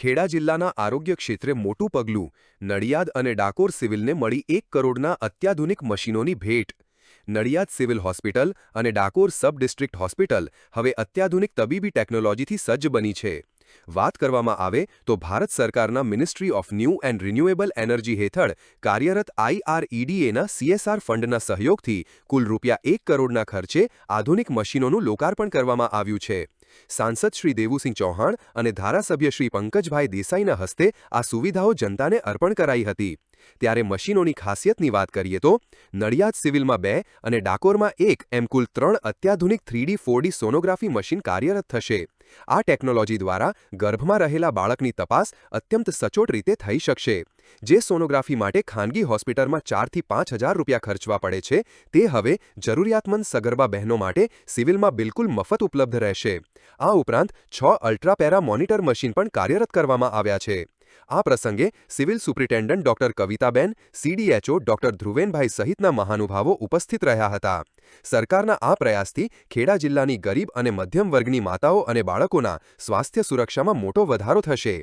ખેડા જિલ્લાના આરોગ્ય ક્ષેત્રે મોટું પગલું, નડિયાદ અને ડાકોર સિવિલને મળી 1 કરોડના અત્યાધુનિક મશીનોની ભેટ। નડિયાદ સિવિલ હોસ્પિટલ અને ડાકોર સબ ડિસ્ટ્રિક્ટ હોસ્પિટલ હવે અત્યાધુનિક તબીબી ટેકનોલોજીથી સજ્જ બની છે। વાત કરવામાં આવે તો ભારત સરકારના ministry of new and renewable energy હેઠળ કાર્યરત IREDAના CSR ફંડના સહયોગથી કુલ ₹1 કરોડના ખર્ચે આધુનિક મશીનોનું લોકાર્પણ કરવામાં આવ્યું છે। સાંસદ શ્રી દેવુસિંહ ચૌહાણ અને ધારાસભ્ય શ્રી પંકજભાઈ દેસાઈના હસ્તે આ સુવિધાઓ જનતાને અર્પણ કરાઈ હતી। ત્યારે મશીનોની ખાસિયતની વાત કરીએ તો નડિયાદ સિવિલમાં 2 અને ડાકોરમાં 1 એમ કુલ 3 અત્યાધુનિક 3D 4D સોનોગ્રાફી મશીન કાર્યરત થશે। આ ટેકનોલોજી દ્વારા ગર્ભમાં રહેલા બાળકની તપાસ અત્યંત સચોટ રીતે થઈ શકશે। જે સોનોગ્રાફી માટે ખાનગી હોસ્પિટલમાં 4 થી 5 હજાર રૂપિયા ખર્ચવા પડે છે, તે હવે જરૂરિયાતમંદ સગર્ભા બહેનો માટે સિવિલમાં બિલકુલ મફત ઉપલબ્ધ રહેશે। આ ઉપરાંત 6 અલ્ટ્રા પેરા મોનિટર મશીન પણ કાર્યરત કરવામાં આવ્યા છે। આ પ્રસંગે civil superintendent doctor કવિતાબેન, CDHO doctor ધ્રુવેનભાઈ સહિતના મહાનુભાવો ઉપસ્થિત રહ્યા હતા। સરકારના આ પ્રયાસથી ખેડા જિલ્લાની ગરીબ અને મધ્યમ વર્ગની માતાઓ અને બાળકોના સ્વાસ્થ્ય સુરક્ષામાં મોટો વધારો થશે।